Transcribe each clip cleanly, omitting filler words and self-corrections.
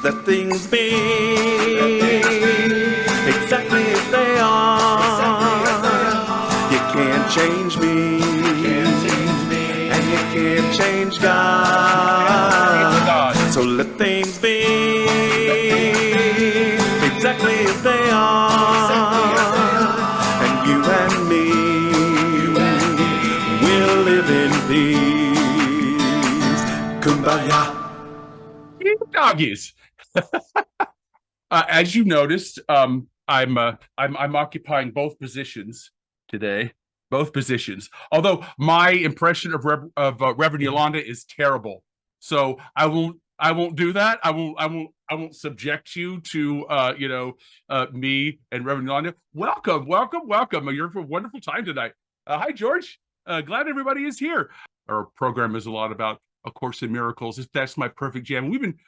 let things be exactly as they are. You can't change me, and you can't change God. So let things be exactly as they are, and you and me will live in peace. Kumbaya. Doggies. As you noticed, I'm occupying both positions today. Both positions. Although my impression of Reverend Yolanda is terrible, so I won't do that. I won't subject you to me and Reverend Yolanda. Welcome. You're for a wonderful time tonight. Hi, George. Glad everybody is here. Our program is a lot about A Course in Miracles. That's my perfect jam. We've been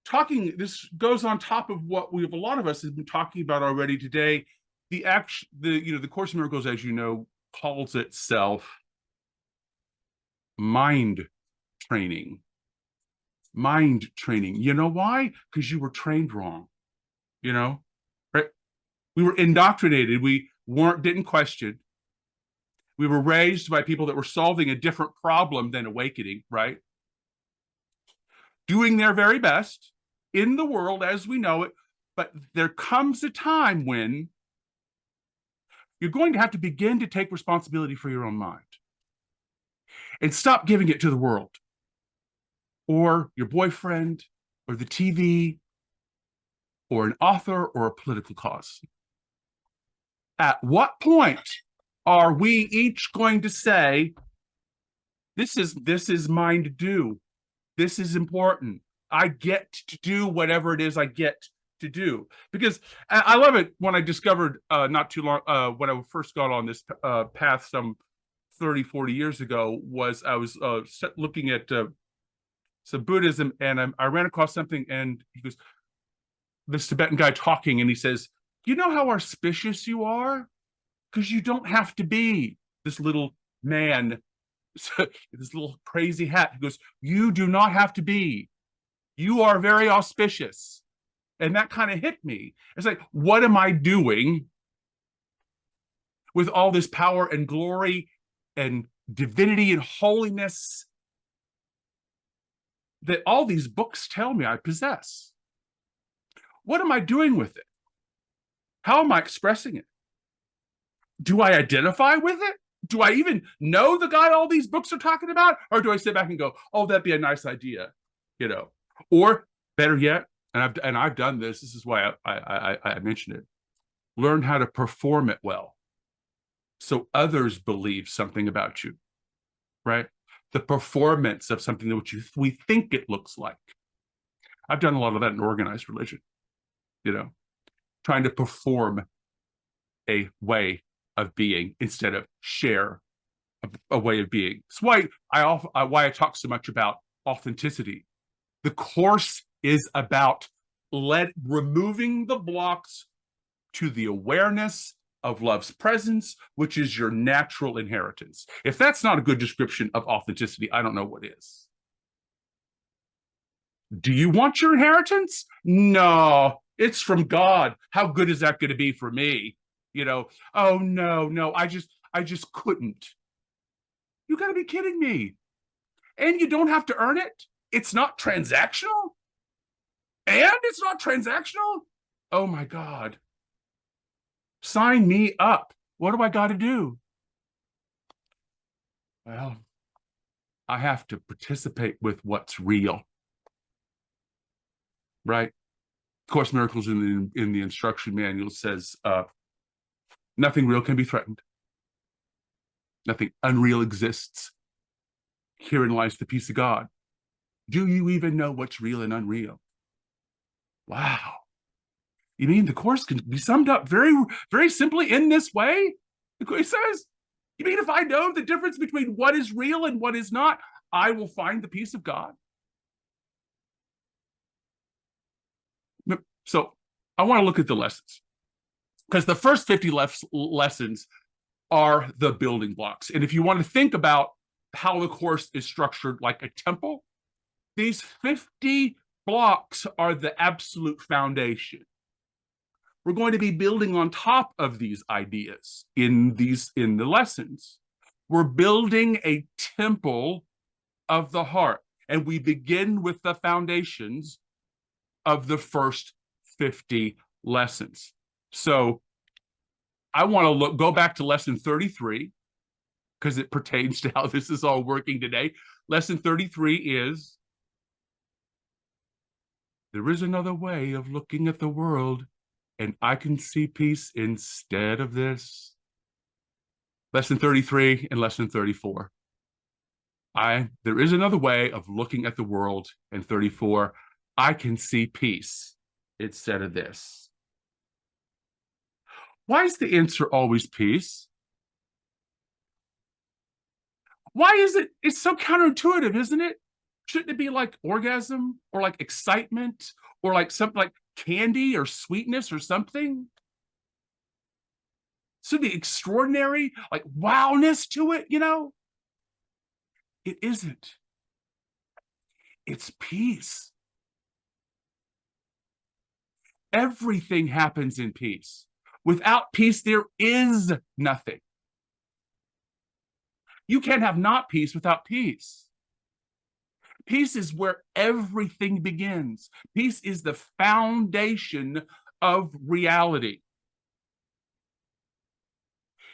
talking. This goes on top of what a lot of us have been talking about already today. The Course in Miracles, as you know, calls itself mind training. Mind training. You know why? Because you were trained wrong. Right? We were indoctrinated. We didn't question. We were raised by people that were solving a different problem than awakening, right? Doing their very best in the world as we know it. But there comes a time when you're going to have to begin to take responsibility for your own mind and stop giving it to the world or your boyfriend or the TV or an author or a political cause. At what point are we each going to say, this is mine to do. This is important. I get to do whatever it is I get to do. Because I love it when I discovered not too long, when I first got on this path some 30, 40 years ago, was I was looking at some Buddhism, and I ran across something, and he goes, this Tibetan guy talking, and he says, you know how auspicious you are? Because you don't have to be this little man, this little crazy hat. He goes, you do not have to be. You are very auspicious. And that kind of hit me. It's like, what am I doing with all this power and glory and divinity and holiness that all these books tell me I possess? What am I doing with it? How am I expressing it? Do I identify with it? Do I even know the guy all these books are talking about? Or do I sit back and go, oh, that'd be a nice idea, Or better yet, and I've done this. This is why I mentioned it. Learn how to perform it well, so others believe something about you, right? The performance of something that we think it looks like. I've done a lot of that in organized religion, trying to perform a way of being instead of share a way of being. That's why I talk so much about authenticity. The Course is about removing the blocks to the awareness of love's presence, which is your natural inheritance. If that's not a good description of authenticity, I don't know what is. Do you want your inheritance? No, it's from God. How good is that going to be for me? Oh no, I just couldn't. You got to be kidding me. And you don't have to earn it. It's not transactional. And it's not transactional. Oh my God. Sign me up. What do I got to do? Well, I have to participate with what's real. Right? Course in Miracles in the instruction manual says, nothing real can be threatened. Nothing unreal exists. Herein lies the peace of God. Do you even know what's real and unreal? Wow. You mean the Course can be summed up very, very simply in this way? The Course says, you mean if I know the difference between what is real and what is not, I will find the peace of God? So I want to look at the lessons, because the first 50 lessons are the building blocks. And if you want to think about how the Course is structured like a temple, these 50 blocks are the absolute foundation. We're going to be building on top of these ideas in the lessons. We're building a temple of the heart, and we begin with the foundations of the first 50 lessons. So I want to go back to lesson 33 because it pertains to how this is all working today. Lesson 33 is, there is another way of looking at the world, and I can see peace instead of this. Lesson 33 and lesson 34. There is another way of looking at the world, and 34, I can see peace instead of this. Why is the answer always peace? Why is it? It's so counterintuitive, isn't it? Shouldn't it be like orgasm or like excitement or like something like candy or sweetness or something? Should be extraordinary, like wowness to it, you know? It isn't. It's peace. Everything happens in peace. Without peace, there is nothing. You can't have not peace without peace. Peace is where everything begins. Peace is the foundation of reality.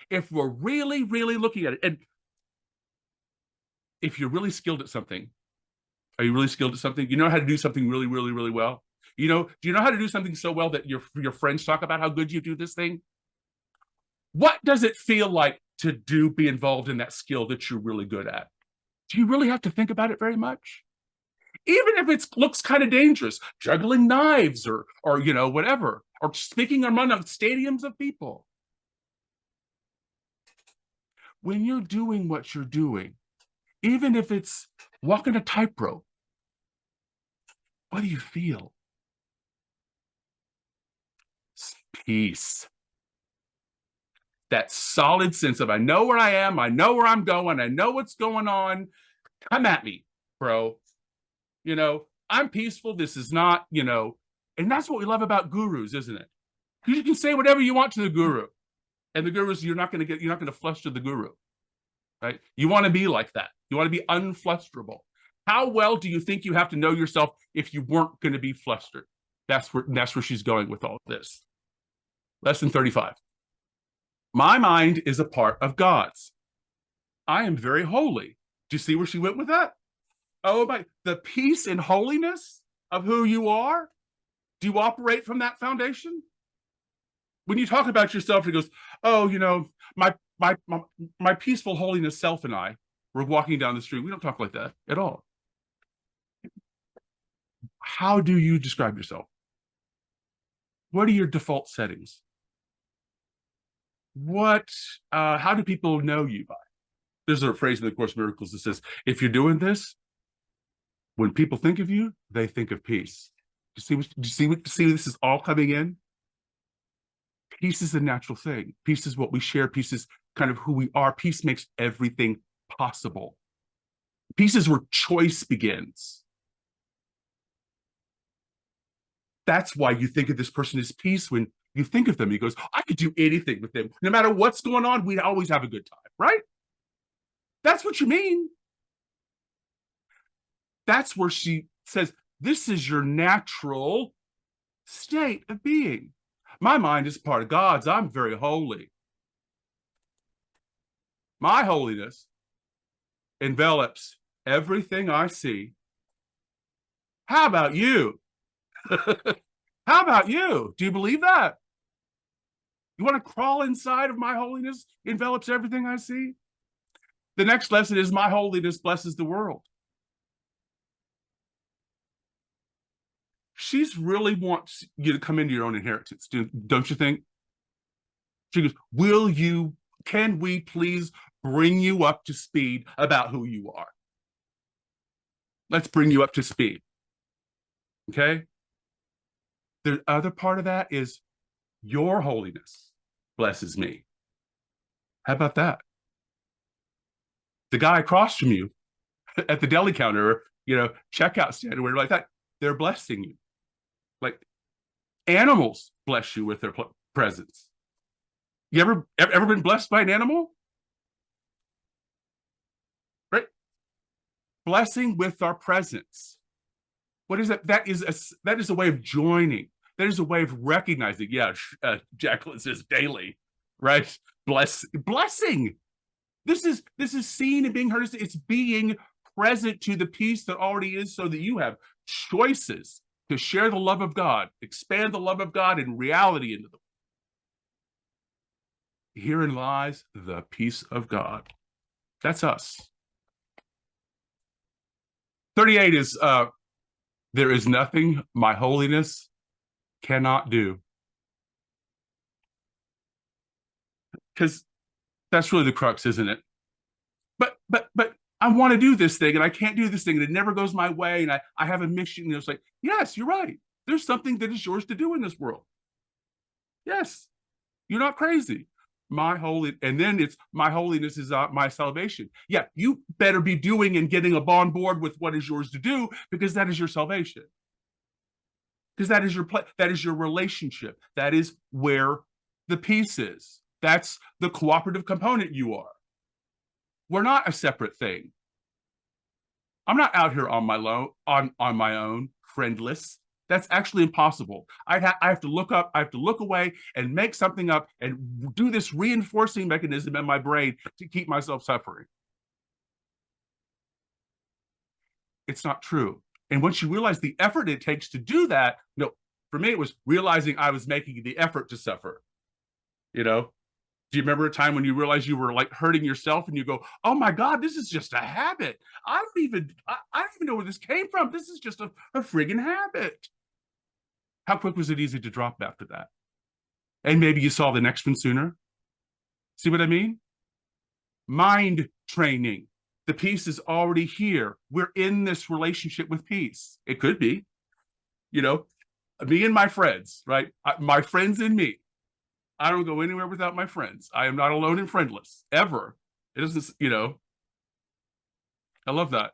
If we're really, really looking at it, and if you're really skilled at something, are you really skilled at something? You know how to do something really, really, really well? Do you know how to do something so well that your friends talk about how good you do this thing? What does it feel like to be involved in that skill that you're really good at? Do you really have to think about it very much? Even if it looks kind of dangerous, juggling knives or whatever, or speaking among stadiums of people. When you're doing what you're doing, even if it's walking a tightrope, what do you feel? Peace. That solid sense of, I know where I am, I know where I'm going, I know what's going on. Come at me, bro. I'm peaceful. This is not, and that's what we love about gurus, isn't it? Because you can say whatever you want to the guru, and the gurus, you're not going to fluster the guru, right? You want to be like that. You want to be unflusterable. How well do you think you have to know yourself if you weren't going to be flustered? That's where she's going with all this. Lesson 35. My mind is a part of God's. I am very holy. Do you see where she went with that? Oh my, the peace and holiness of who you are. Do you operate from that foundation? When you talk about yourself, it goes, oh, my peaceful holiness self and I, we're walking down the street. We don't talk like that at all. How do you describe yourself? What are your default settings? How do people know you by? There's a phrase in the Course of Miracles that says, if you're doing this, when people think of you, they think of peace. Do you see this is all coming in? Peace is a natural thing. Peace is what we share. Peace is kind of who we are. Peace makes everything possible. Peace is where choice begins. That's why you think of this person as peace when you think of them. He goes, I could do anything with them. No matter what's going on, we'd always have a good time, right? That's what you mean. That's where she says, this is your natural state of being. My mind is part of God's. I'm very holy. My holiness envelops everything I see. How about you? How about you? Do you believe that? You want to crawl inside of my holiness envelops everything I see? The next lesson is my holiness blesses the world. She's really wants you to come into your own inheritance, don't you think? She goes, can we please bring you up to speed about who you are? Let's bring you up to speed. Okay? The other part of that is your holiness blesses me. How about that? The guy across from you at the deli counter, checkout stand, or whatever like that, they're blessing you. Like animals bless you with their presence. You ever been blessed by an animal? Right? Blessing with our presence. What is that? That is a way of joining. That is a way of recognizing. Yeah, Jacqueline says daily, right? Blessing. This is seen and being heard. It's being present to the peace that already is, so that you have choices to share the love of God, expand the love of God in reality into them. Herein lies the peace of God. That's us. 38 is there is nothing my holiness cannot do. Because that's really the crux, isn't it? But I want to do this thing and I can't do this thing and it never goes my way and I have a mission. And it's like, yes, you're right. There's something that is yours to do in this world. Yes, you're not crazy. And then it's my holiness is my salvation. Yeah, you better be doing and getting on board with what is yours to do, because that is your salvation. Because that is your relationship. That is where the peace is. That's the cooperative component you are. We're not a separate thing. I'm not out here on my own, friendless. That's actually impossible. I have to look up, I have to look away and make something up and do this reinforcing mechanism in my brain to keep myself suffering. It's not true. And once you realize the effort it takes to do that, for me, it was realizing I was making the effort to suffer. Do you remember a time when you realized you were like hurting yourself and you go, oh my God, this is just a habit. I don't even know where this came from. This is just a friggin' habit. How quick was it easy to drop after that? And maybe you saw the next one sooner. See what I mean? Mind training. The peace is already here. We're in this relationship with peace. It could be, me and my friends, right? My friends and me. I don't go anywhere without my friends. I am not alone and friendless, ever. It doesn't, I love that.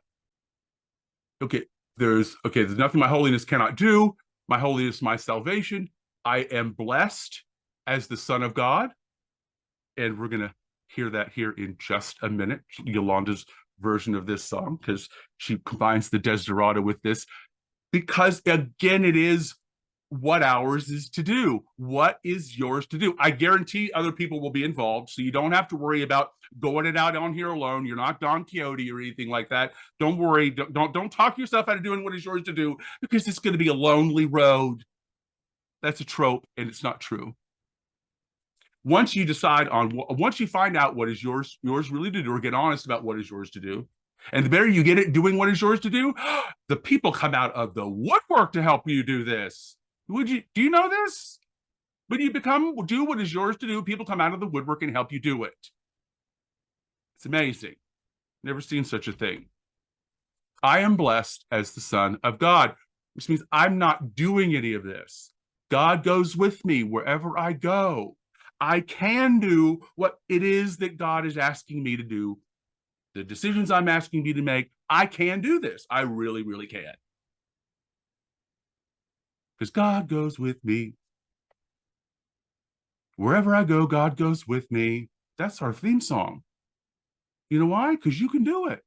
Okay, there's nothing my holiness cannot do. My holiness, my salvation. I am blessed as the Son of God. And we're going to hear that here in just a minute. Yolanda's version of this song, because she combines the Desiderata with this. Because, again, it is what ours is to do. What is yours to do? I guarantee other people will be involved, so you don't have to worry about going it out on here alone. You're not Don Quixote or anything like that. Don't worry. Don't talk yourself out of doing what is yours to do, because it's going to be a lonely road. That's a trope, and it's not true. Once you find out what is yours really to do, or get honest about what is yours to do, and the better you get at doing what is yours to do, the people come out of the woodwork to help you do this. Do you know this? When you do what is yours to do, people come out of the woodwork and help you do it. It's amazing. Never seen such a thing. I am blessed as the Son of God, which means I'm not doing any of this. God goes with me wherever I go. I can do what it is that God is asking me to do. The decisions I'm asking me to make, I can do this. I really, really can. Because God goes with me. Wherever I go, God goes with me. That's our theme song. You know why? Because you can do it.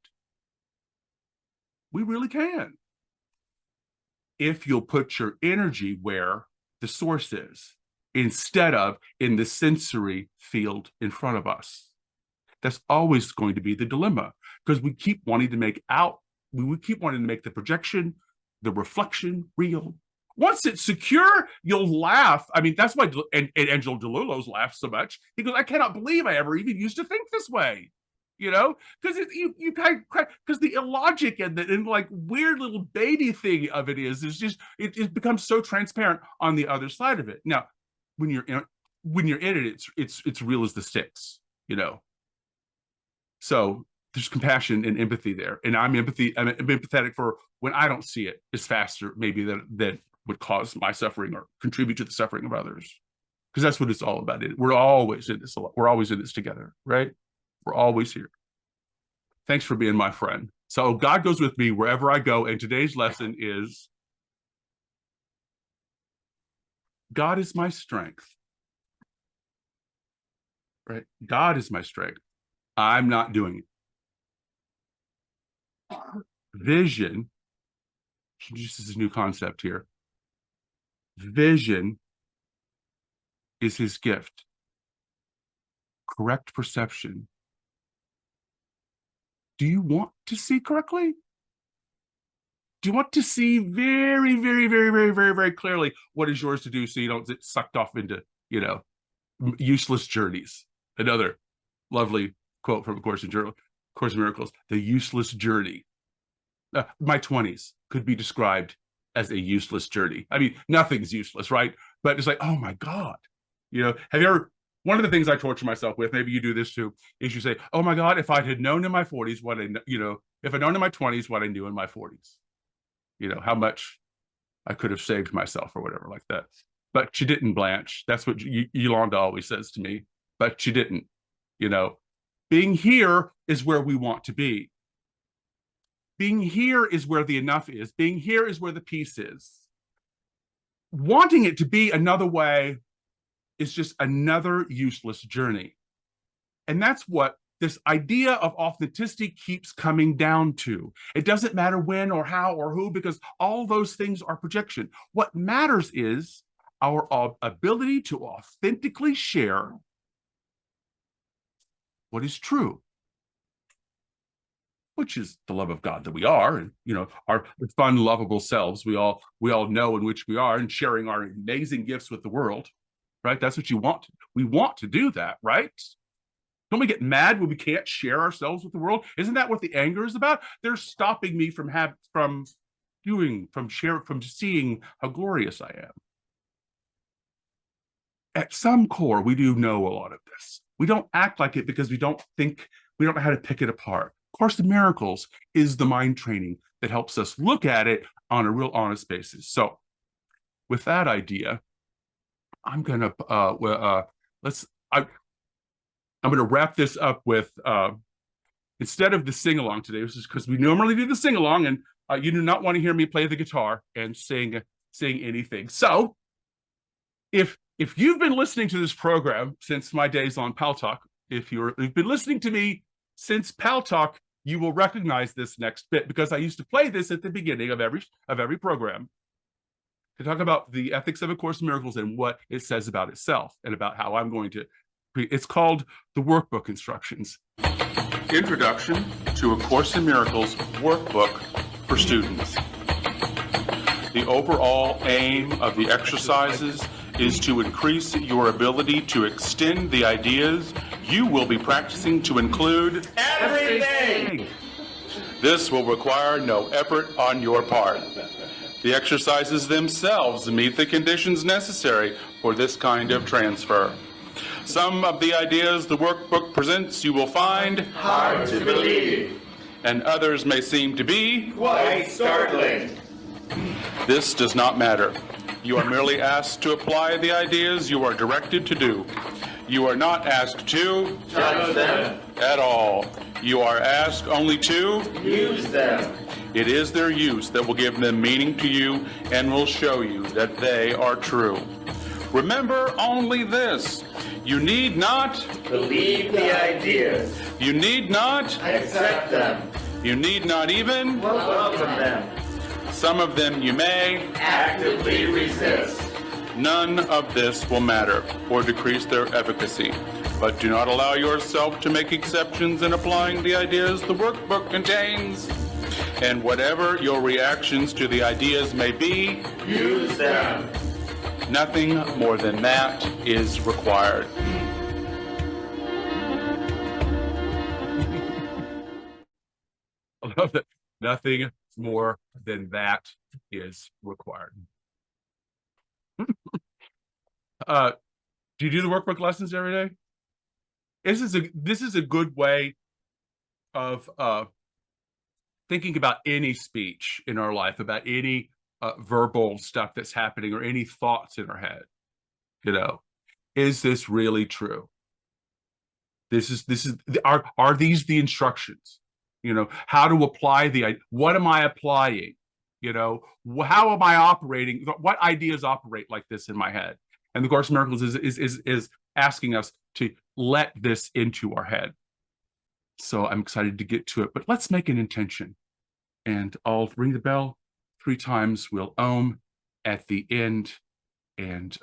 We really can. If you'll put your energy where the source is, instead of in the sensory field in front of us. That's always going to be the dilemma, because we keep wanting to make the projection, the reflection real. Once it's secure, you'll laugh. I mean, that's why Angelo DeLulo's laughs so much. He goes, I cannot believe I ever even used to think this way. Because you kind of, because the illogic and like weird little baby thing of it is just it becomes so transparent on the other side of it. Now, when you're in it, it's real as the sticks, So there's compassion and empathy there, and I'm empathetic for when I don't see it as faster, maybe that would cause my suffering or contribute to the suffering of others, because that's what it's all about. We're always in this. We're always in this together, right? We're always here. Thanks for being my friend. So God goes with me wherever I go, and today's lesson is God is my strength. Right? God is my strength. I'm not doing it. Vision, this is a new concept here. Vision is his gift. Correct perception. Do you want to see correctly? Do you want to see very, very, very, very, very, very clearly what is yours to do so you don't get sucked off into, useless journeys? Another lovely quote from Course in Miracles, the useless journey. My 20s could be described as a useless journey. I mean, nothing's useless, right? But it's like, oh my God. Have you ever, one of the things I torture myself with, maybe you do this too, is you say, oh my God, if I had known in my 40s what if I'd known in my 20s what I knew in my 40s, how much I could have saved myself or whatever like that. But she didn't, Blanche. That's what Yolanda always says to me. But she didn't. Being here is where we want to be. Being here is where the enough is. Being here is where the peace is. Wanting it to be another way is just another useless journey. And that's what this idea of authenticity keeps coming down to. It doesn't matter when or how or who, because all those things are projection. What matters is our ability to authentically share what is true, which is the love of God that we are, and our fun, lovable selves we all know in which we are, and sharing our amazing gifts with the world, right? That's what you want. We want to do that, right? Don't we get mad when we can't share ourselves with the world? Isn't that what the anger is about? They're stopping me from seeing how glorious I am. At some core, we do know a lot of this. We don't act like it because we don't know how to pick it apart. Course in Miracles is the mind training that helps us look at it on a real honest basis. So with that idea, I'm gonna I'm gonna wrap this up with instead of the sing-along today, this is because we normally do the sing-along, and you do not want to hear me play the guitar and sing anything. So if you've been listening to this program since my days on Pal Talk, if you've been listening to me since Pal Talk, you will recognize this next bit, because I used to play this at the beginning of every program to talk about the ethics of A Course in Miracles and what it says about itself and about how I'm going to. It's called the Workbook Instructions. Introduction to A Course in Miracles Workbook for Students. The overall aim of the exercises is to increase your ability to extend the ideas you will be practicing to include everything. This will require no effort on your part. The exercises themselves meet the conditions necessary for this kind of transfer. Some of the ideas the workbook presents you will find hard to believe, and others may seem to be quite startling. This does not matter. You are merely asked to apply the ideas you are directed to do. You are not asked to judge them at all. You are asked only to use them. It is their use that will give them meaning to you and will show you that they are true. Remember only this: you need not believe the ideas. You need not accept them. You need not even welcome them. Some of them you may actively resist. None of this will matter or decrease their efficacy, but do not allow yourself to make exceptions in applying the ideas the workbook contains. And whatever your reactions to the ideas may be, use them. Nothing more than that is required. I love that. Nothing more than that is required. Do you do the workbook lessons every day? This is a good way of thinking about any speech in our life, about any verbal stuff that's happening or any thoughts in our head. Is this really true? Are these the instructions? How to apply what am I applying? How am I operating? What ideas operate like this in my head? And the Course in Miracles is asking us to let this into our head. So I'm excited to get to it, but let's make an intention. And I'll ring the bell 3 times. We'll Om at the end, and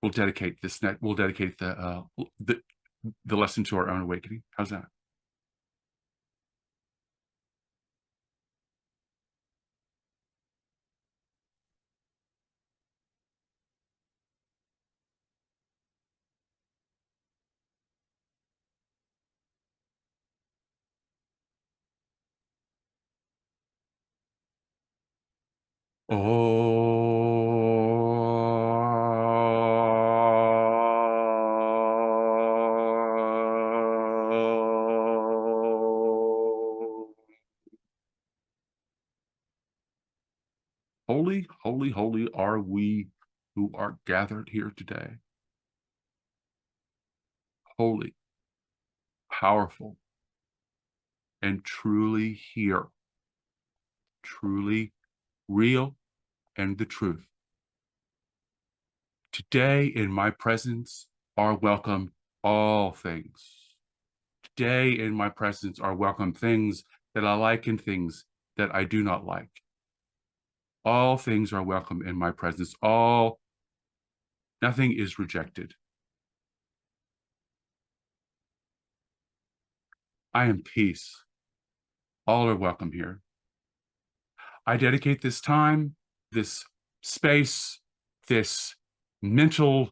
we'll dedicate this. We'll dedicate the lesson to our own awakening. How's that? Holy, holy, holy are we who are gathered here today. Holy, powerful, and truly here, truly real and the truth. Today in my presence are welcome all things. Today in my presence are welcome things that I like and things that I do not like. All things are welcome in my presence. Nothing is rejected. I am peace. All are welcome here. I dedicate this time, this space, this mental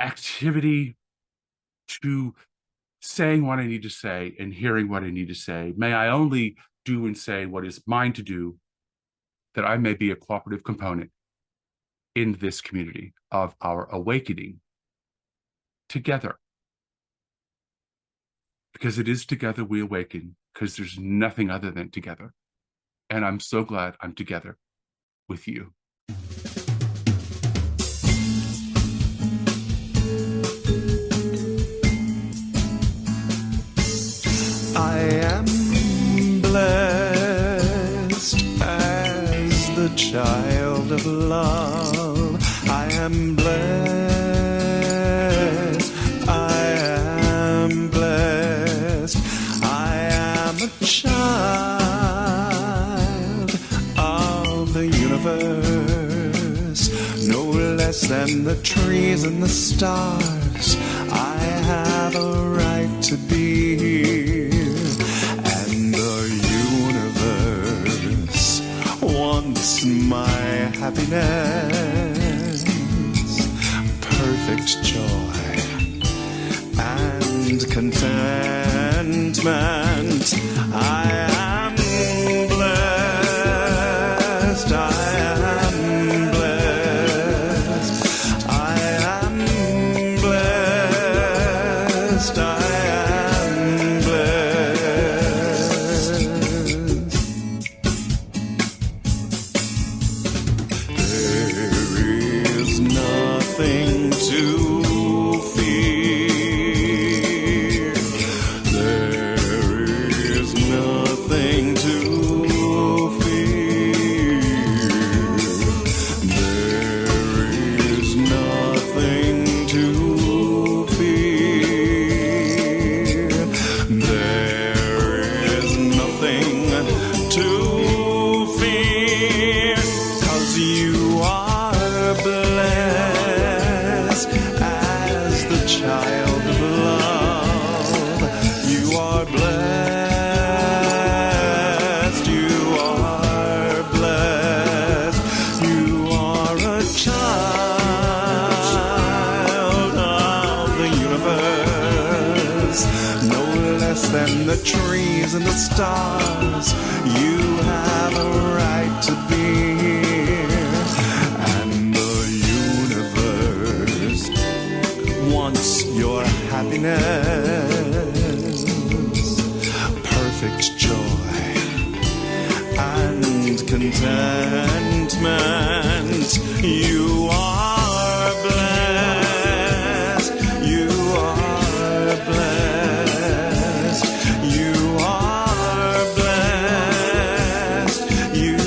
activity to saying what I need to say and hearing what I need to say. May I only do and say what is mine to do, that I may be a cooperative component in this community of our awakening together. Because it is together we awaken, because there's nothing other than together. And I'm so glad I'm together with you. I am blessed as the child of love. I am blessed. I am blessed. I am a child of the universe, no less than the trees and the stars. I have a right to be here, and the universe wants my happiness, perfect joy and contentment. I am blessed. I am blessed. I am blessed. I am blessed. There is nothing to fear. There is nothing to fear. There is nothing to fear. There is nothing to fear, 'cause you are blessed as the child of love. You are blessed. You are blessed. You are a child of the universe, no less than the trees and the stars. You have a right to be here, and the universe wants your happiness, perfect joy and contentment. You are blessed. You are blessed. You are blessed. You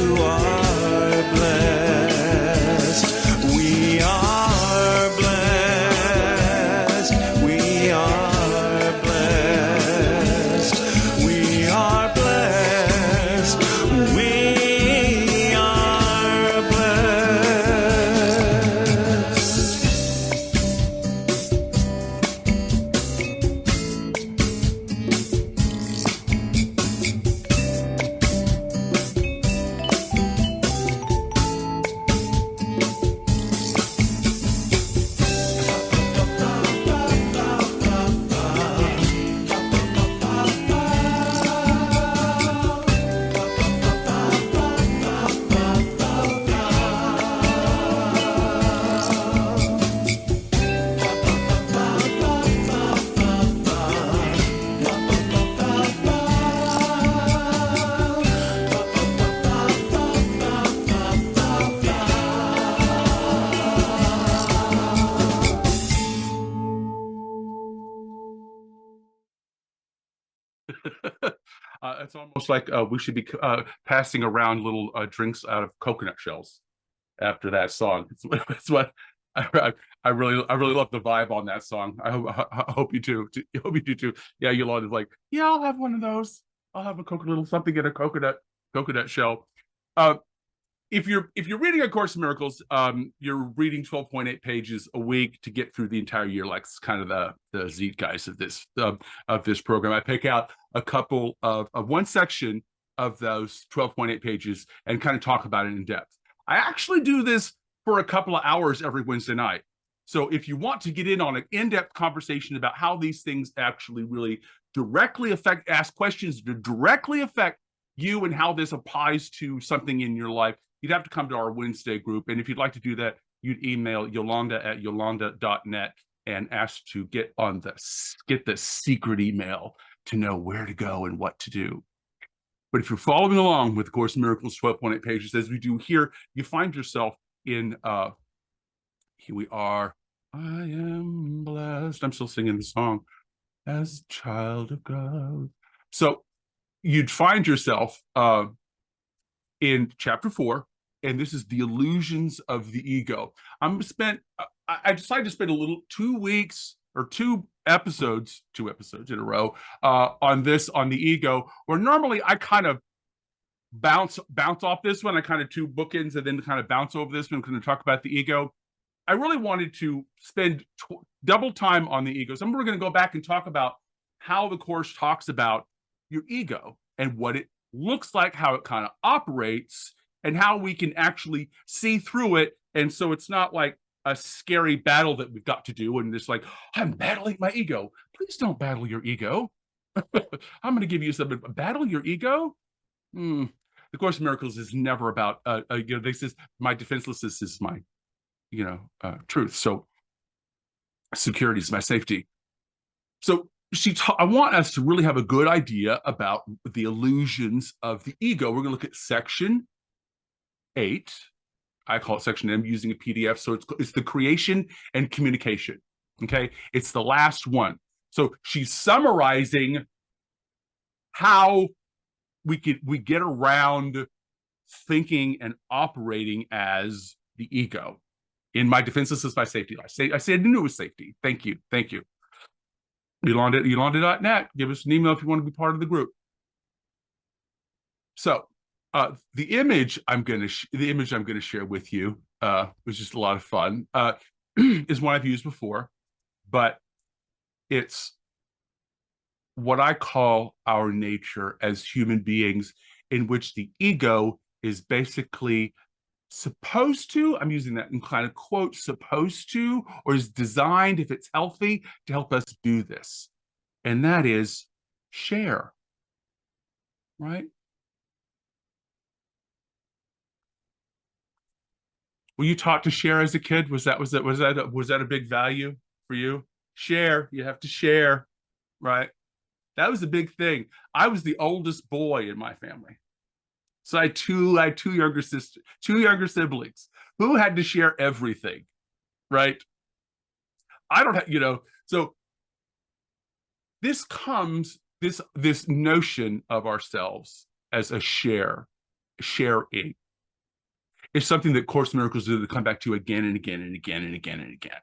It's almost like we should be passing around little drinks out of coconut shells after that song. It's what I really love the vibe on that song. I hope you do. I hope you do too. Yeah, Yolanda's like, yeah, I'll have one of those. I'll have a little something in a coconut shell. Uh, if you're reading A Course in Miracles, you're reading 12.8 pages a week to get through the entire year. Like it's kind of the zeitgeist of this program. I pick out a couple of one section of those 12.8 pages and kind of talk about it in depth. I actually do this for a couple of hours every Wednesday night. So if you want to get in on an in-depth conversation about how these things actually really directly ask questions that directly affect you and how this applies to something in your life, you'd have to come to our Wednesday group. And if you'd like to do that, you'd email Yolanda at yolanda.net and ask to get the secret email to know where to go and what to do. But if you're following along with Course in Miracles 12.8 pages, as we do here, you find yourself in, here we are, I am blessed. I'm still singing the song, as a child of God. So you'd find yourself in chapter 4, and this is the illusions of the ego. I decided to spend a little 2 weeks or two episodes in a row on the ego, where normally I kind of bounce off this one. I kind of two bookends and then kind of bounce over this one. I'm going to talk about the ego. I really wanted to spend double time on the ego. So we're going to go back and talk about how the Course talks about your ego and what it looks like, how it kind of operates, and how we can actually see through it. And so it's not like a scary battle that we've got to do. And it's like, I'm battling my ego. Please don't battle your ego. I'm going to give you something. Battle your ego? The Course in Miracles is never about, this is my defenselessness is my, truth. So security is my safety. So I want us to really have a good idea about the illusions of the ego. We're going to look at section 8. I call it section M, using a PDF. So it's the creation and communication. Okay. It's the last one. So she's summarizing how we get around thinking and operating as the ego. In my defenselessness is my safety. I said I knew it was safety. Thank you. Yolanda.net. Give us an email if you want to be part of the group. So the image I'm going to share with you was just a lot of fun. Is one I've used before, but it's what I call our nature as human beings, in which the ego is basically supposed to, I'm using that in kind of quote, supposed to, or is designed, if it's healthy, to help us do this. And that is share, right? Were you taught to share as a kid? Was that a big value for you? Share, you have to share, right? That was a big thing. I was the oldest boy in my family. So I had two younger siblings who had to share everything, right? I don't have, so this notion of ourselves as a sharing is something that Course in Miracles do to come back to again and again and again and again and again.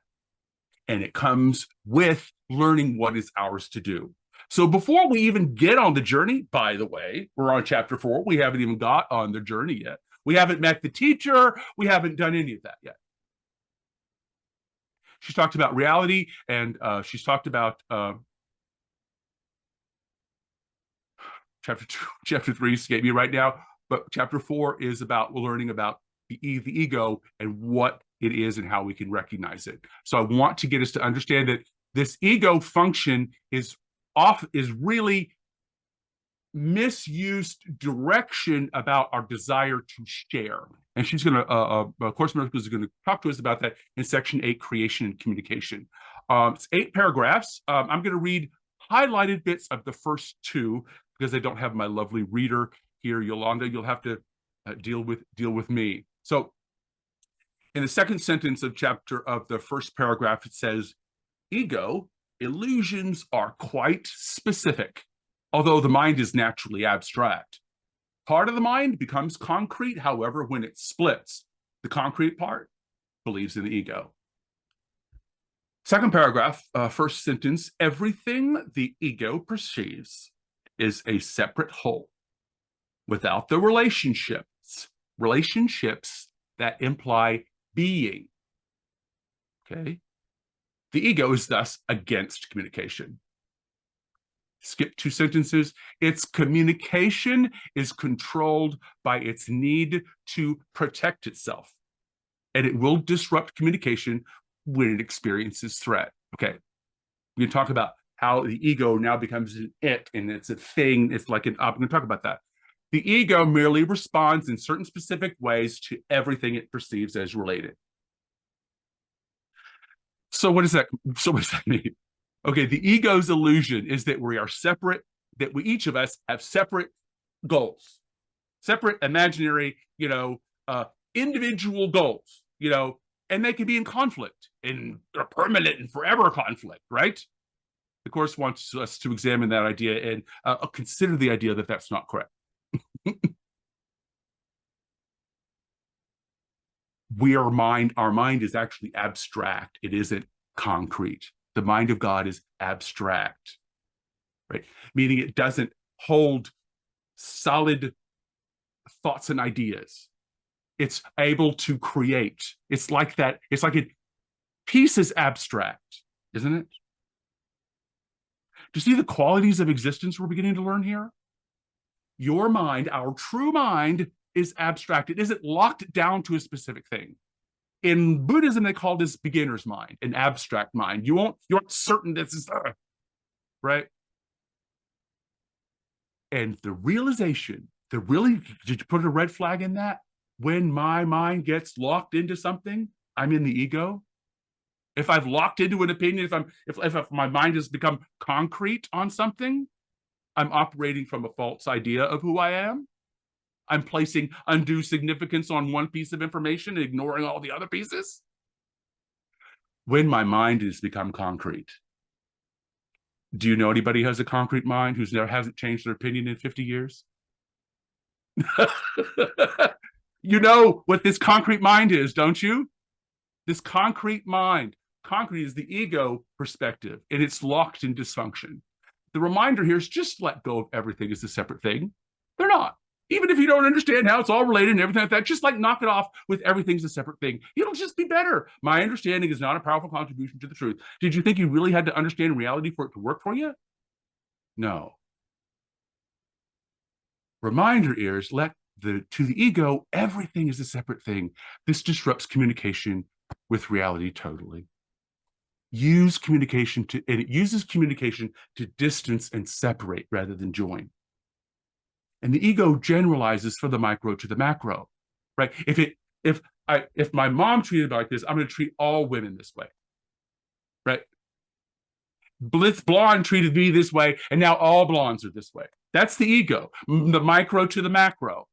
And it comes with learning what is ours to do. So before we even get on the journey, by the way, we're on chapter 4. We haven't even got on the journey yet. We haven't met the teacher. We haven't done any of that yet. She's talked about reality, and she's talked about chapter 3 escaped me right now, but chapter 4 is about learning about the ego and what it is and how we can recognize it. So I want to get us to understand that this ego function is really misused direction about our desire to share. And she's going to, Course in Miracles is going to talk to us about that in section 8, creation and communication. It's 8 paragraphs. I'm going to read highlighted bits of the first 2 because I don't have my lovely reader here. Yolanda, you'll have to deal with me. So in the second sentence of the first paragraph, it says, ego illusions are quite specific although the mind is naturally abstract. Part of the mind becomes concrete, however, when it splits. The concrete part believes in the ego. Second paragraph, first sentence, everything the ego perceives is a separate whole without the relationships that imply being. Okay? The ego is thus against communication. Skip 2 sentences. Its communication is controlled by its need to protect itself, and it will disrupt communication when it experiences threat. Okay, we can talk about how the ego now becomes an it, and it's a thing. It's like I'm going to talk about that. The ego merely responds in certain specific ways to everything it perceives as related. So what does that mean? Okay, the ego's illusion is that we are separate, that we each of us have separate goals, separate imaginary, individual goals, and they can be in conflict, in a permanent and forever conflict, right? The Course wants us to examine that idea and consider the idea that that's not correct. Our mind is actually abstract. It isn't concrete. The mind of God is abstract, right? Meaning it doesn't hold solid thoughts and ideas. It's able to create. It's like that. It's like peace is abstract, isn't it? Do you see the qualities of existence we're beginning to learn here? Your mind, our true mind, is abstract. It isn't locked down to a specific thing. In Buddhism, they call this beginner's mind, an abstract mind. You aren't certain this is right. And the realization, did you put a red flag in that? When my mind gets locked into something, I'm in the ego. If I've locked into an opinion, if my mind has become concrete on something, I'm operating from a false idea of who I am. I'm placing undue significance on one piece of information and ignoring all the other pieces. When my mind has become concrete. Do you know anybody who has a concrete mind who's hasn't changed their opinion in 50 years? You know what this concrete mind is, don't you? This concrete mind. Concrete is the ego perspective, and it's locked in dysfunction. The reminder here is just let go of everything as a separate thing. They're not. Even if you don't understand how it's all related and everything like that, just like knock it off with everything's a separate thing. It'll just be better. My understanding is not a powerful contribution to the truth. Did you think you really had to understand reality for it to work for you? No. Reminder is to the ego, everything is a separate thing. This disrupts communication with reality totally. It uses communication to distance and separate rather than join. And the ego generalizes from the micro to the macro, right? If my mom treated me like this, I'm going to treat all women this way, right? Blitz blonde treated me this way, and now all blondes are this way. That's the ego, the micro to the macro.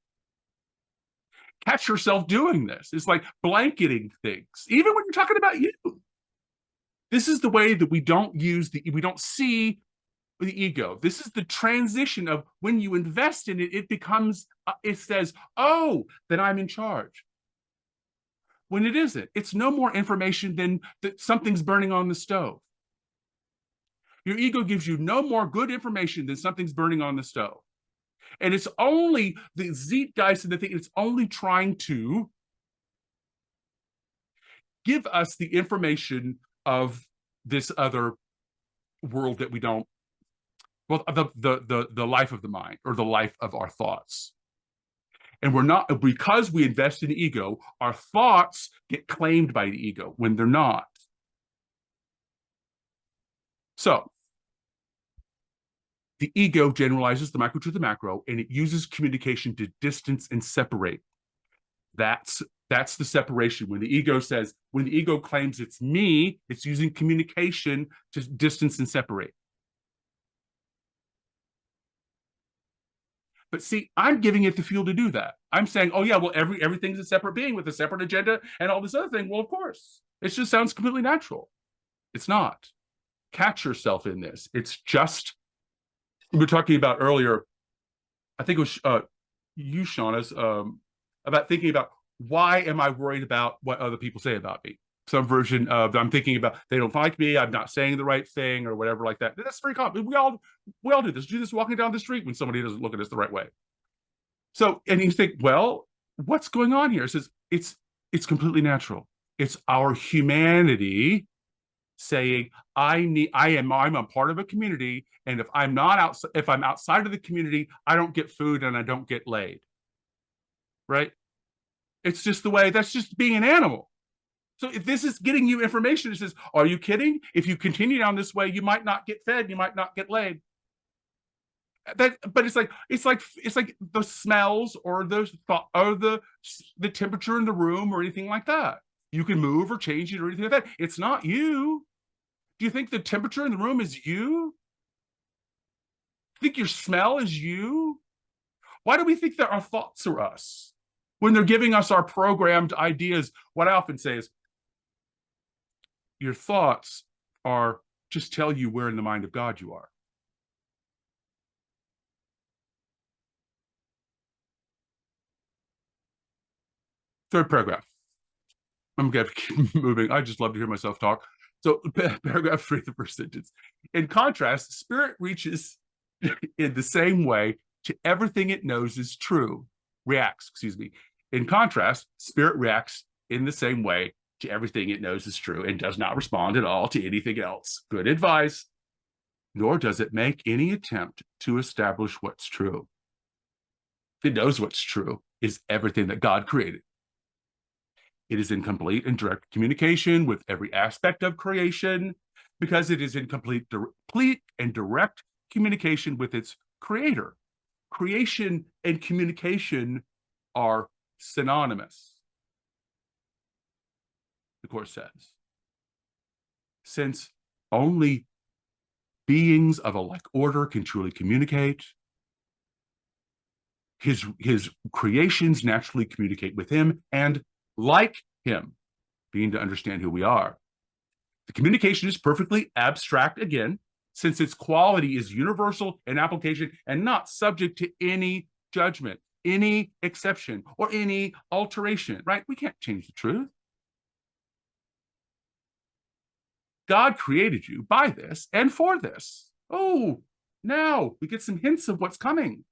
Catch yourself doing this. It's like blanketing things, even when you're talking about you. This is the way that we don't see the ego. This is the transition of when you invest in it, it becomes, it says, oh, then I'm in charge. When it isn't. It's no more information than that something's burning on the stove. Your ego gives you no more good information than something's burning on the stove. And it's only the zeitgeist and the thing, it's only trying to give us the information of this other world that we don't, well, the life of the mind or the life of our thoughts. And we're not, because we invest in the ego, our thoughts get claimed by the ego when they're not. So the ego generalizes the micro to the macro, and it uses communication to distance and separate. That's the separation. When the ego claims it's me, it's using communication to distance and separate. But see, I'm giving it the fuel to do that. I'm saying, oh yeah, well, everything's a separate being with a separate agenda and all this other thing. Well, of course, it just sounds completely natural. It's not. Catch yourself in this. It's just we were talking about earlier, I think it was you, Shauna's, about thinking about why am I worried about what other people say about me? Some version of I'm thinking about they don't like me, I'm not saying the right thing, or whatever like that. That's very common. We all do this. Do this walking down the street when somebody doesn't look at us the right way. So, and you think, well, what's going on here? It says it's completely natural. It's our humanity saying, I'm a part of a community, and if I'm outside of the community, I don't get food and I don't get laid. Right? It's just the way, that's just being an animal. So if this is getting you information, it says, are you kidding? If you continue down this way, you might not get fed, you might not get laid. But it's like the smells or the temperature in the room or anything like that. You can move or change it or anything like that. It's not you. Do you think the temperature in the room is you? Think your smell is you? Why do we think that our thoughts are us? When they're giving us our programmed ideas, what I often say is, your thoughts are just tell you where in the mind of God you are. Third paragraph. I'm going to keep moving. I just love to hear myself talk. So paragraph 3, the first sentence. In contrast, spirit reaches in the same way to everything it knows is true. In contrast, spirit reacts in the same way to everything it knows is true and does not respond at all to anything else. Good advice. Nor does it make any attempt to establish what's true. It knows what's true is everything that God created. It is in complete and direct communication with every aspect of creation because it is in complete and direct communication with its creator. Creation and communication are synonymous, the Course says. Since only beings of a like order can truly communicate, his creations naturally communicate with him and like him, being to understand who we are. The communication is perfectly abstract again, since its quality is universal in application and not subject to any judgment, any exception, or any alteration, right? We can't change the truth. God created you by this and for this. Oh, now we get some hints of what's coming.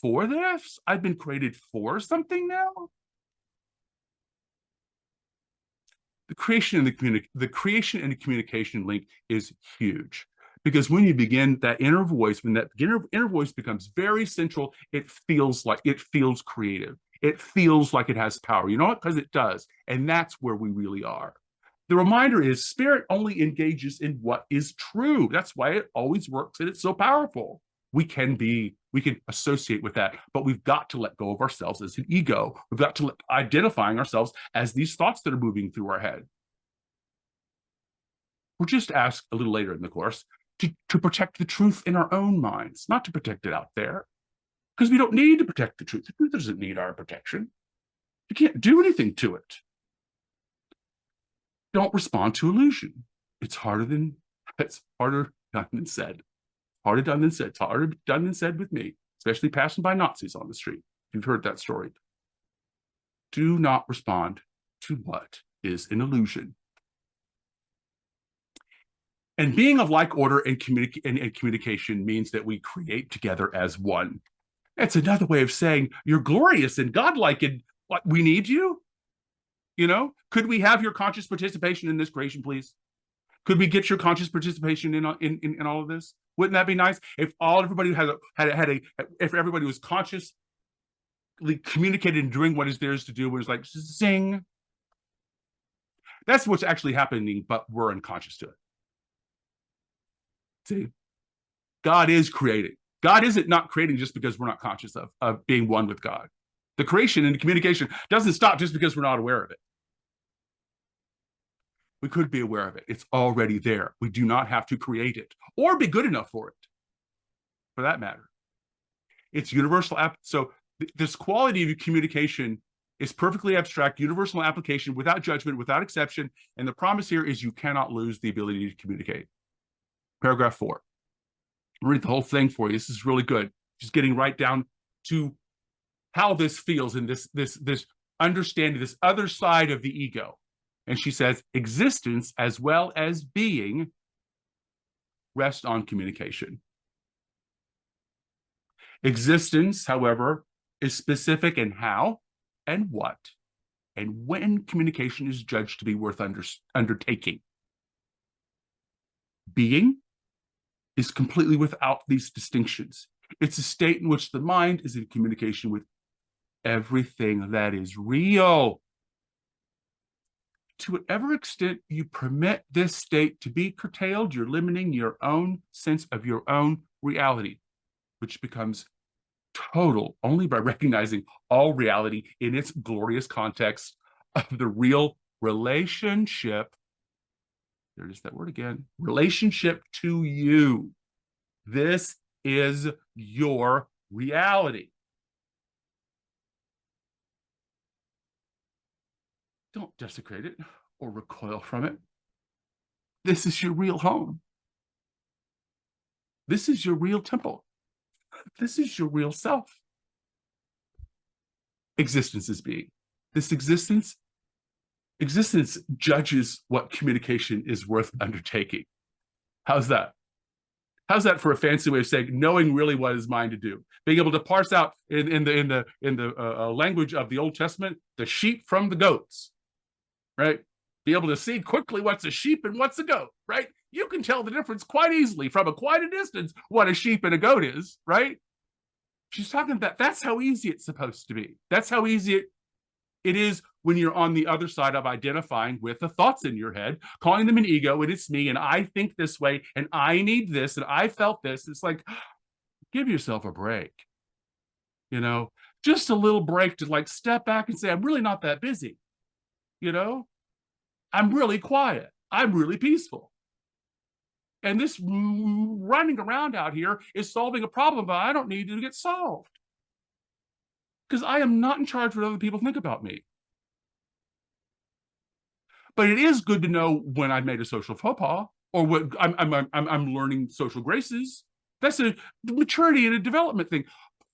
For this? I've been created for something now? The creation and the communication link is huge, because when you begin that inner voice, when that inner voice becomes very central, it feels creative. It feels like it has power. You know what? Because it does. And that's where we really are. The reminder is spirit only engages in what is true. That's why it always works and it's so powerful. We can associate with that, but we've got to let go of ourselves as an ego. We've got to identifying ourselves as these thoughts that are moving through our head. We're just asked a little later in the Course to protect the truth in our own minds, not to protect it out there, because we don't need to protect the truth. The truth doesn't need our protection. You can't do anything to it. Don't respond to illusion. It's harder done than said. Harder done than said. It's harder done than said with me, especially passing by Nazis on the street. You've heard that story. Do not respond to what is an illusion. And being of like order and communication means that we create together as one. It's another way of saying you're glorious and godlike, and what, we need you. You know, could we have your conscious participation in this creation, please? Could we get your conscious participation in all of this? Wouldn't that be nice if everybody if everybody was consciously communicated and doing what is theirs to do? Where it's like zing. That's what's actually happening, but we're unconscious to it. See, God is creating. God isn't not creating just because we're not conscious of being one with God. The creation and the communication doesn't stop just because we're not aware of it. We could be aware of it. It's already there. We do not have to create it or be good enough for it, for that matter. It's universal. So this quality of communication is perfectly abstract, universal application, without judgment, without exception. And the promise here is you cannot lose the ability to communicate. Paragraph 4. read the whole thing for you. This is really good. Just getting right down to how this feels and this understanding, this other side of the ego. And she says, existence as well as being rest on communication. Existence, however, is specific in how and what and when communication is judged to be worth undertaking. Being is completely without these distinctions. It's a state in which the mind is in communication with everything that is real. To whatever extent you permit this state to be curtailed, you're limiting your own sense of your own reality, which becomes total only by recognizing all reality in its glorious context of the real relationship. There's that word again, relationship to you. This is your reality. Don't desecrate it or recoil from it. This is your real home. This is your real temple. This is your real self. Existence is being. This existence judges what communication is worth undertaking. How's that? How's that for a fancy way of saying knowing really what is mine to do? Being able to parse out in the language of the Old Testament the sheep from the goats, right? Be able to see quickly what's a sheep and what's a goat, right? You can tell the difference quite easily from quite a distance what a sheep and a goat is, right? She's talking about that's how easy it's supposed to be. That's how easy it is when you're on the other side of identifying with the thoughts in your head, calling them an ego, and it's me, and I think this way, and I need this, and I felt this. It's like, give yourself a break. You know, just a little break to like step back and say, I'm really not that busy. You know, I'm really quiet. I'm really peaceful. And this running around out here is solving a problem that I don't need to get solved. Because I am not in charge of what other people think about me. But it is good to know when I've made a social faux pas or what I'm learning social graces. That's a maturity and a development thing.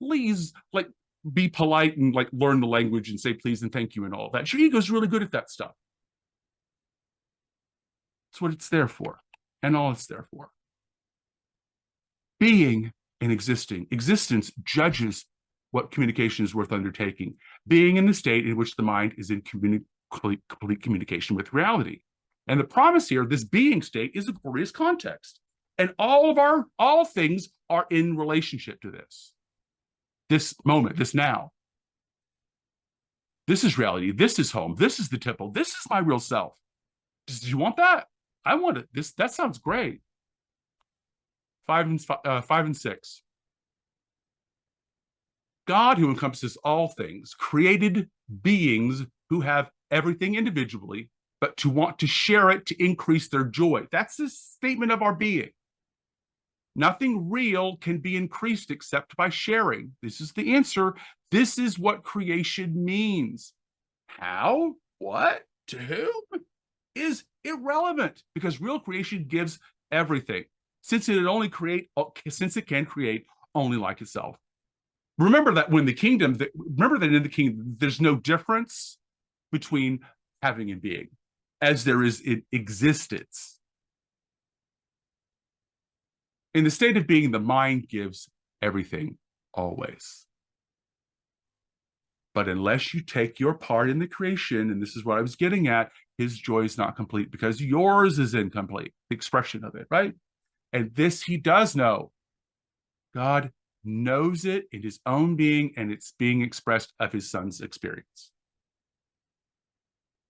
Please, like, be polite and like learn the language and say please and thank you and all that. Your ego is really good at that stuff. That's what it's there for, and all it's there for. Being and existing. Existence judges what communication is worth undertaking. Being in the state in which the mind is in complete communication with reality. And the promise here, this being state, is a glorious context. And all things are in relationship to this moment, this now. This is reality. This is home. This is the temple. This is my real self. Do you want that? I want it. That sounds great. 5 and 6. God, who encompasses all things, created beings who have everything individually, but to want to share it to increase their joy. That's the statement of our being. Nothing real can be increased except by sharing. This is the answer. This is what creation means. How, what, to whom is irrelevant, because real creation gives everything, since it can create only like itself. Remember that in the kingdom, there's no difference between having and being, as there is in existence. In the state of being, the mind gives everything always. But unless you take your part in the creation, and this is what I was getting at, his joy is not complete because yours is incomplete, the expression of it, right? And this he does know. God knows it in his own being, and it's being expressed of his son's experience.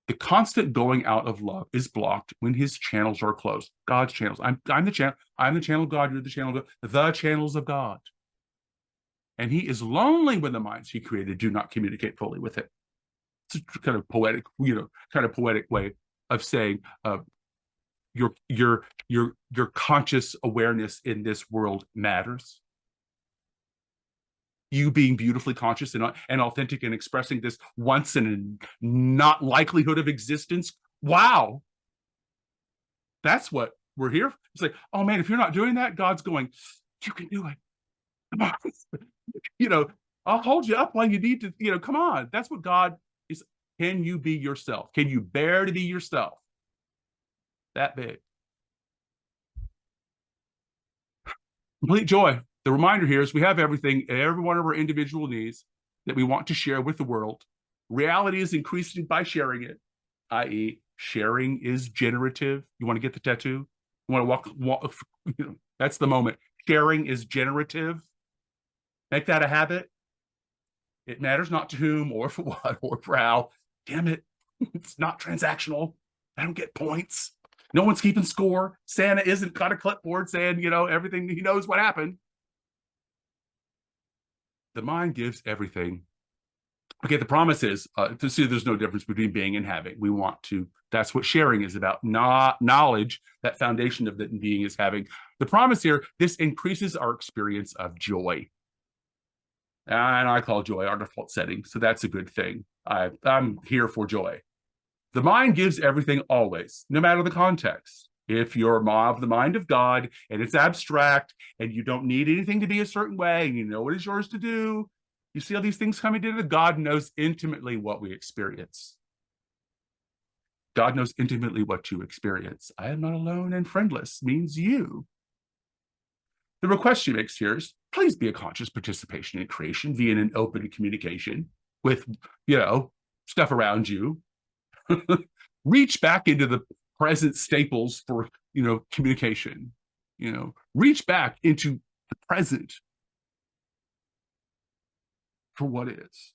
The constant going out of love is blocked when his channels are closed. God's channels. I'm the channel. I'm the channel of God. You're the channel of God. The channels of God. And he is lonely when the minds he created do not communicate fully with it. It's a kind of poetic, poetic way of saying your conscious awareness in this world matters. You being beautifully conscious and authentic and expressing this once in a not likelihood of existence. Wow. That's what we're here. It's like, oh man, if you're not doing that, God's going, You can do it. Come on. I'll hold you up while you need to, come on. That's what God is. Can you be yourself? Can you bear to be yourself? That big. Complete joy. The reminder here is we have everything, every one of our individual needs that we want to share with the world. Reality is increasing by sharing it, i.e., sharing is generative. You want to get the tattoo? You want to walk that's the moment. Sharing is generative. Make that a habit. It matters not to whom or for what or for how. Damn it. It's not transactional. I don't get points. No one's keeping score. Santa isn't got a clipboard saying, everything, he knows what happened. The mind gives everything. Okay, the promise is to see there's no difference between being and having. We want to, that's what sharing is about, not knowledge, that foundation of that being is having. The promise here, this increases our experience of joy. And I call joy our default setting, so that's a good thing. I'm here for joy. The mind gives everything always, no matter the context. If you're of the mind of God and it's abstract and you don't need anything to be a certain way and you know what is yours to do, you see all these things coming together. God knows intimately what we experience. God knows intimately what you experience. I am not alone and friendless means you. The request she makes here is, please be a conscious participation in creation via an open communication with, stuff around you. Reach back into the present staples for, communication. Reach back into the present for what is.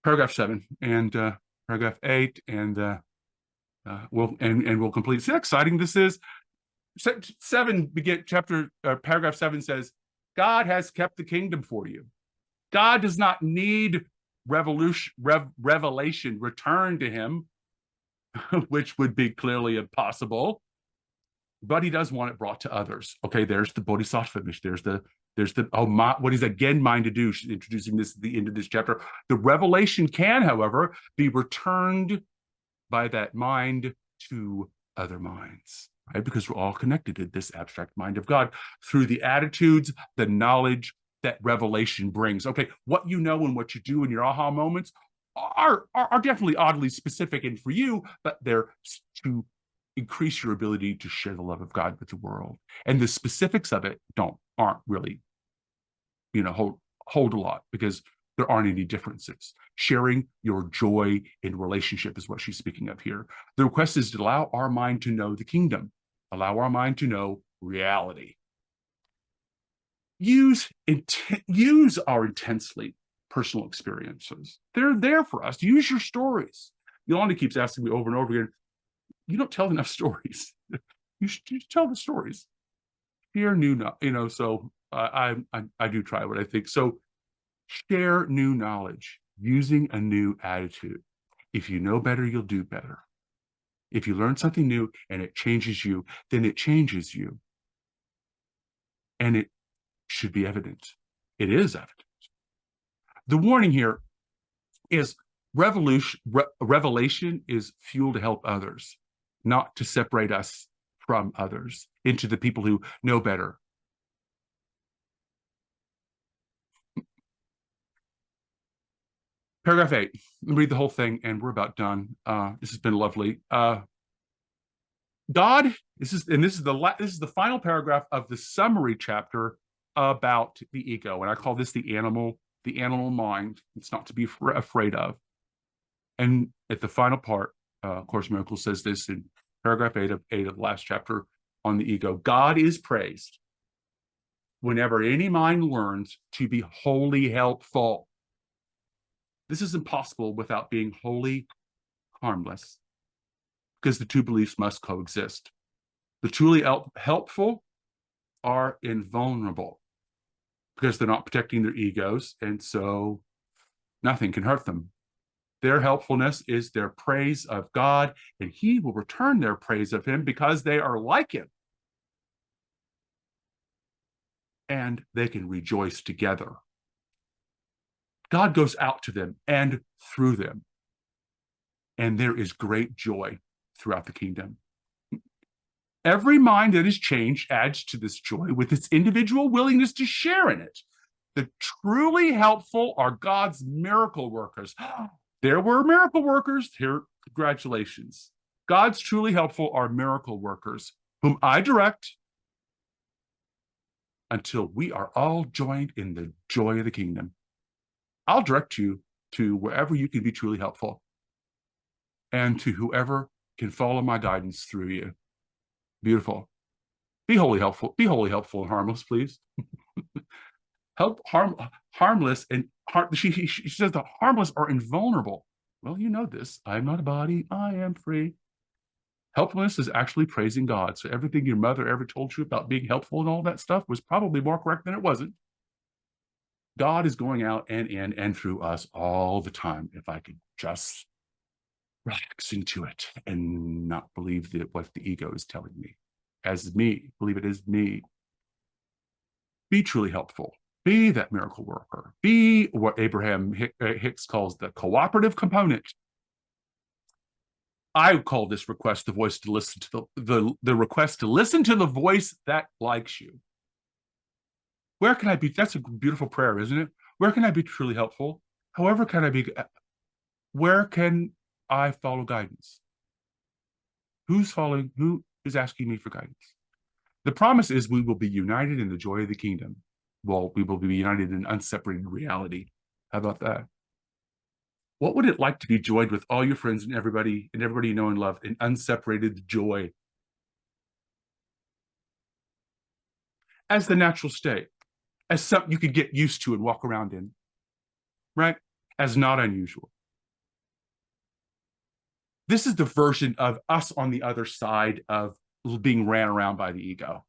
Paragraph 7 and paragraph 8, and we'll complete. See how exciting this is? Paragraph 7 says, God has kept the kingdom for you. God does not need revelation returned to him, which would be clearly impossible, but he does want it brought to others. Okay, there's the bodhisattva. There's the what is again mind to do. She's introducing this at the end of this chapter. The revelation can, however, be returned by that mind to other minds, right? Because we're all connected to this abstract mind of God through the attitudes, the knowledge that revelation brings. Okay, what you know and what you do in your aha moments are definitely oddly specific and for you, but they're to increase your ability to share the love of God with the world. And the specifics of it aren't really, hold a lot, because there aren't any differences. Sharing your joy in relationship is what she's speaking of here. The request is to allow our mind to know the kingdom, allow our mind to know reality. Use our intensely personal experiences. They're there for us. Use your stories. Yolanda keeps asking me over and over again, you don't tell enough stories. You should tell the stories. Share new, so I do try what I think. So share new knowledge using a new attitude. If you know better, you'll do better. If you learn something new and it changes you, then it changes you. And it should be evident. It is evident. The warning here is revelation is fuel to help others, not to separate us from others into the people who know better. Paragraph 8. Let me read the whole thing and we're about done. This has been lovely. God, this is the final paragraph of the summary chapter about the ego, and I call this the animal mind. It's not to be afraid of. And at the final part, Course in Miracles says this in paragraph 8 of the last chapter on the ego. God is praised whenever any mind learns to be wholly helpful. This is impossible without being wholly harmless, because the two beliefs must coexist. The truly helpful are invulnerable because they're not protecting their egos, and so nothing can hurt them. Their helpfulness is their praise of God, and he will return their praise of him because they are like him. And they can rejoice together. God goes out to them and through them. And there is great joy throughout the kingdom. Every mind that is changed adds to this joy with its individual willingness to share in it. The truly helpful are God's miracle workers. There were miracle workers. Here, congratulations. God's truly helpful are miracle workers, whom I direct until we are all joined in the joy of the kingdom. I'll direct you to wherever you can be truly helpful and to whoever can follow my guidance through you. Beautiful. Be wholly helpful. Be wholly helpful and harmless, please. Harmless and she says the harmless are invulnerable. Well, you know this. I am not a body. I am free. Helpfulness is actually praising God. So everything your mother ever told you about being helpful and all that stuff was probably more correct than it wasn't. God is going out and in and through us all the time. If I could just relax into it and not believe that what the ego is telling me as me, believe it is me. Be truly helpful. Be that miracle worker. Be what Abraham Hicks calls the cooperative component. I call this request the voice to listen to the request to listen to the voice that likes you. Where can I be? That's a beautiful prayer, isn't it? Where can I be truly helpful? However can I be? Where can I follow guidance? Who's following? Who is asking me for guidance? The promise is we will be united in the joy of the kingdom. Well, we will be united in unseparated reality. How about that? What would it like to be joined with all your friends and everybody you know and love in unseparated joy? As the natural state, as something you could get used to and walk around in, right? As not unusual. This is the version of us on the other side of being ran around by the ego.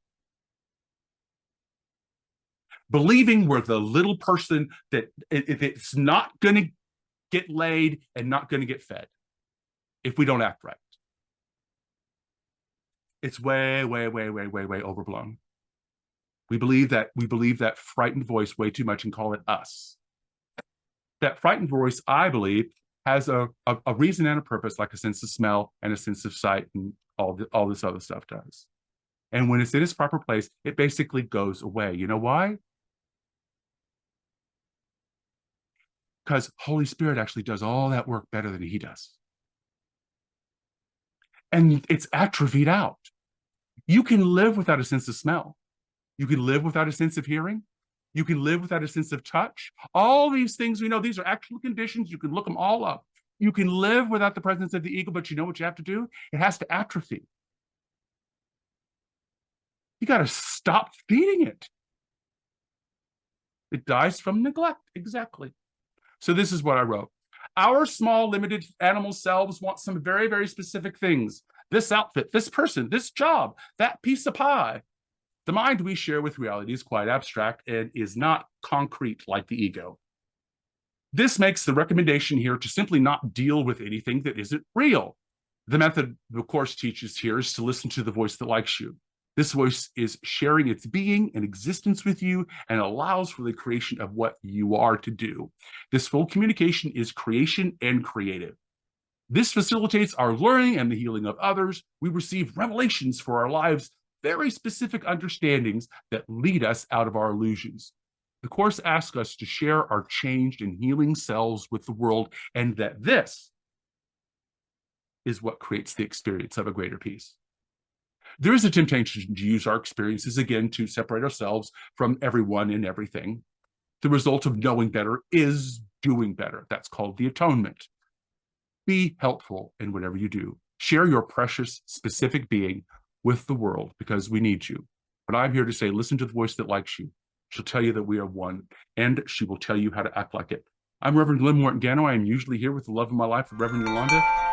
Believing we're the little person that it's not going to get laid and not going to get fed if we don't act right. It's way, way, way, way, way, way overblown. We believe that frightened voice way too much and call it us. That frightened voice, I believe, has a reason and a purpose, like a sense of smell and a sense of sight and all this other stuff does. And when it's in its proper place, it basically goes away. You know why? Because Holy Spirit actually does all that work better than he does. And it's atrophied out. You can live without a sense of smell. You can live without a sense of hearing. You can live without a sense of touch. All these things, we know these are actual conditions. You can look them all up. You can live without the presence of the ego, but you know what you have to do? It has to atrophy. You got to stop feeding it. It dies from neglect, exactly. So this is what I wrote. Our small, limited animal selves want some very, very specific things. This outfit, this person, this job, that piece of pie. The mind we share with reality is quite abstract and is not concrete like the ego. This makes the recommendation here to simply not deal with anything that isn't real. The method the course teaches here is to listen to the voice that likes you. This voice is sharing its being and existence with you and allows for the creation of what you are to do. This full communication is creation and creative. This facilitates our learning and the healing of others. We receive revelations for our lives, very specific understandings that lead us out of our illusions. The course asks us to share our changed and healing selves with the world, and that this is what creates the experience of a greater peace. There is a temptation to use our experiences again to separate ourselves from everyone and everything. The result of knowing better is doing better. That's called the atonement. Be helpful in whatever you do. Share your precious, specific being with the world because we need you. But I'm here to say, listen to the voice that likes you. She'll tell you that we are one, and she will tell you how to act like it. I'm Reverend Glen Ganaway. I'm usually here with the love of my life, Reverend Yolanda.